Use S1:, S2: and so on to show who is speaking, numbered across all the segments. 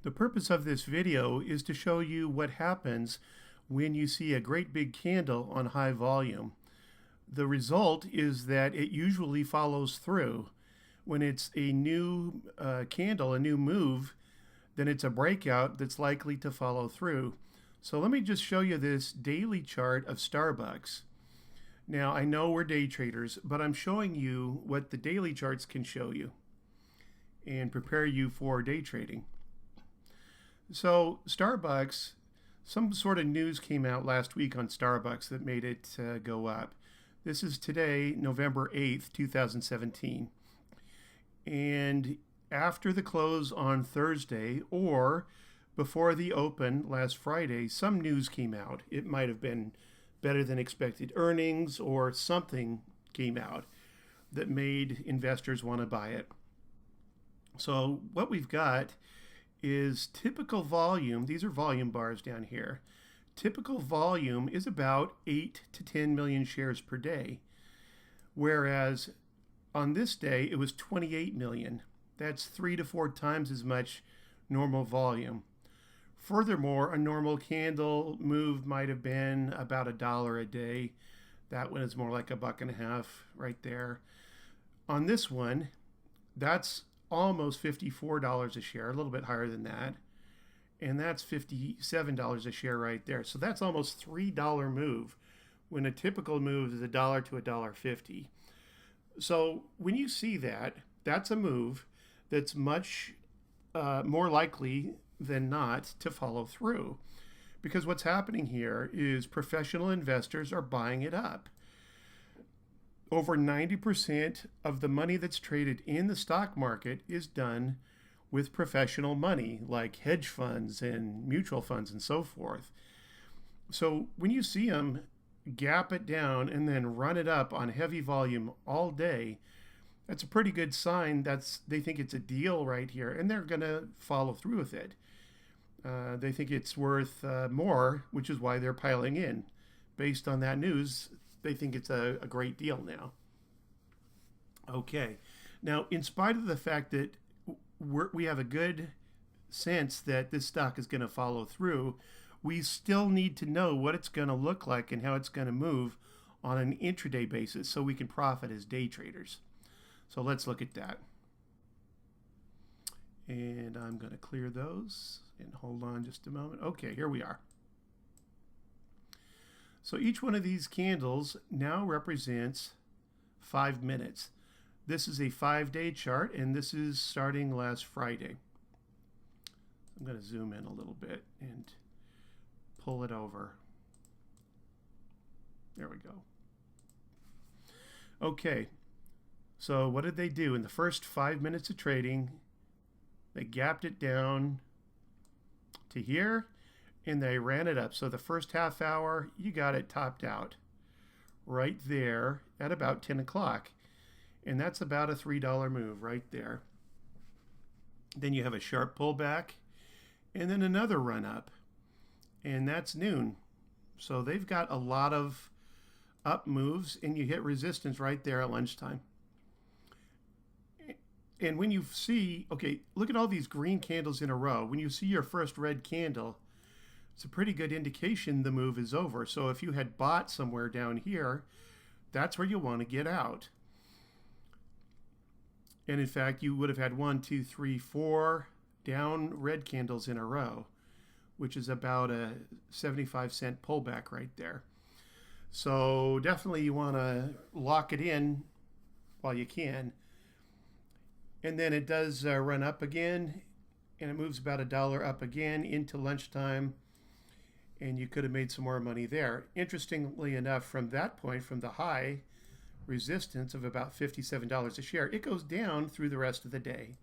S1: The purpose of this video is to show you what happens when you see a great big candle on high volume. The result is that it usually follows through. When it's a new candle, a new move, then it's a breakout that's likely to follow through. So let me just show you this daily chart of SBUX. Now I know we're day traders, but I'm showing you what the daily charts can show you and prepare you for day trading. So SBUX, some sort of news came out last week on SBUX that made it go up. This is today, November 8th, 2017. And after the close on Thursday or before the open last Friday, some news came out. It might have been better than expected earnings or something came out that made investors want to buy it. So what we've got is typical volume. These are volume bars down here. Typical volume is about 8 to 10 million shares per day, whereas on this day it was 28 million. That's 3 to 4 times as much normal volume. Furthermore, a normal candle move might have been about $1 a day. That one is more like $1.50 right there. On this one, that's almost $54 a share, a little bit higher than that. And that's $57 a share right there. So that's almost $3 move when a typical move is $1 to $1.50. So when you see that, that's a move that's much more likely than not to follow through. Because what's happening here is professional investors are buying it up. Over 90% of the money that's traded in the stock market is done with professional money, like hedge funds and mutual funds and so forth. So when you see them gap it down and then run it up on heavy volume all day, that's a pretty good sign they think it's a deal right here, and they're going to follow through with it. They think it's worth more, which is why they're piling in. Based on that news, they think it's a great deal now. Okay. Now, in spite of the fact that we have a good sense that this stock is going to follow through, we still need to know what it's going to look like and how it's going to move on an intraday basis so we can profit as day traders. So let's look at that. And I'm going to clear those and hold on just a moment. Okay, here we are. So each one of these candles now represents 5 minutes. This is a 5-day chart, and this is starting last Friday. I'm going to zoom in a little bit and pull it over. There we go. Okay, so what did they do? In the first 5 minutes of trading, they gapped it down to here, and they ran it up. So the first half hour, you got it topped out right there at about 10 o'clock. And that's about a $3 move right there. Then you have a sharp pullback and then another run up. And that's noon. So they've got a lot of up moves, and you hit resistance right there at lunchtime. And when you see, okay, look at all these green candles in a row. When you see your first red candle, it's a pretty good indication the move is over. So if you had bought somewhere down here, that's where you want to get out. And in fact, you would have had 1, 2, 3, 4 down red candles in a row, which is about a 75-cent pullback right there. So definitely you want to lock it in while you can. And then it does run up again, and it moves about $1 up again into lunchtime, and you could have made some more money there. Interestingly enough, from that point, from the high resistance of about $57 a share, it goes down through the rest of the day,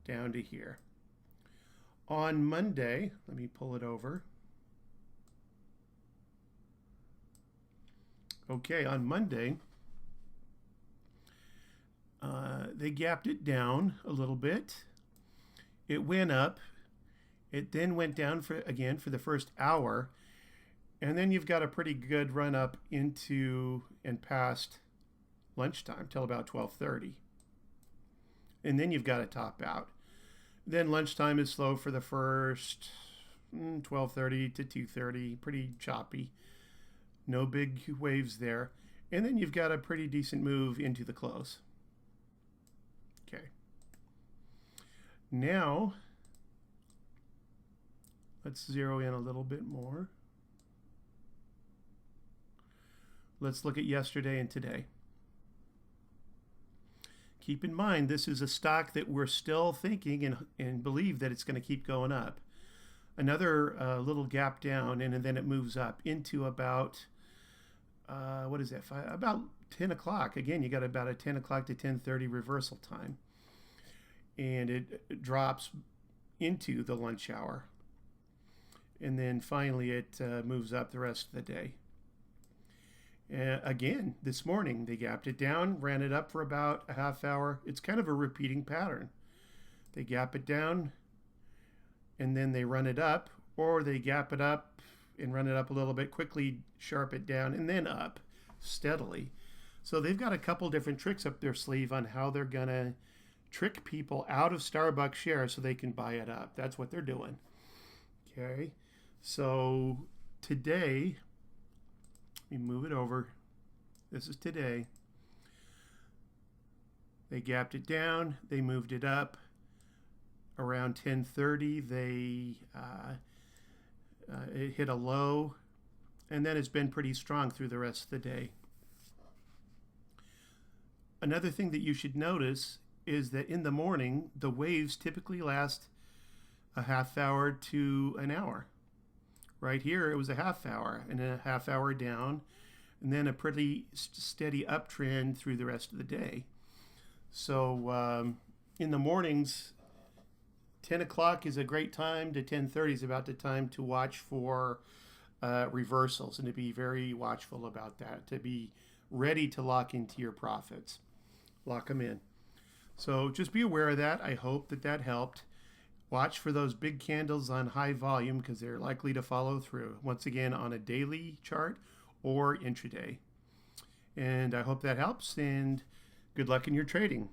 S1: down to here. On Monday, let me pull it over. Okay, on Monday, they gapped it down a little bit. It went up. It then went down again for the first hour. And then you've got a pretty good run up into and past lunchtime till about 12:30. And then you've got to top out. Then lunchtime is slow for the first 12:30 to 2:30, pretty choppy. No big waves there. And then you've got a pretty decent move into the close. Okay. Now, let's zero in a little bit more. Let's look at yesterday and today. Keep in mind, this is a stock that we're still thinking and believe that it's going to keep going up. Another little gap down, and then it moves up into about, what is that, about 10 o'clock. Again, you got about a 10 o'clock to 10:30 reversal time. And it drops into the lunch hour. And then finally it moves up the rest of the day. Again, this morning they gapped it down, ran it up for about a half hour. It's kind of a repeating pattern. They gap it down and then they run it up, or they gap it up and run it up a little bit, quickly sharp it down, and then up steadily. So they've got a couple different tricks up their sleeve on how they're going to trick people out of StarBucks shares so they can buy it up. That's what they're doing. Okay, so today, let me move it over. This is today. They gapped it down. They moved it up. Around 10:30, it hit a low, and then it's been pretty strong through the rest of the day. Another thing that you should notice is that in the morning, the waves typically last a half hour to an hour. Right here, it was a half hour and a half hour down, and then a pretty steady uptrend through the rest of the day. So in the mornings, 10 o'clock is a great time to 10:30 is about the time to watch for reversals, and to be very watchful about that, to be ready to lock into your profits. Lock them in. So just be aware of that. I hope that that helped. Watch for those big candles on high volume because they're likely to follow through, once again, on a daily chart or intraday. And I hope that helps, and good luck in your trading.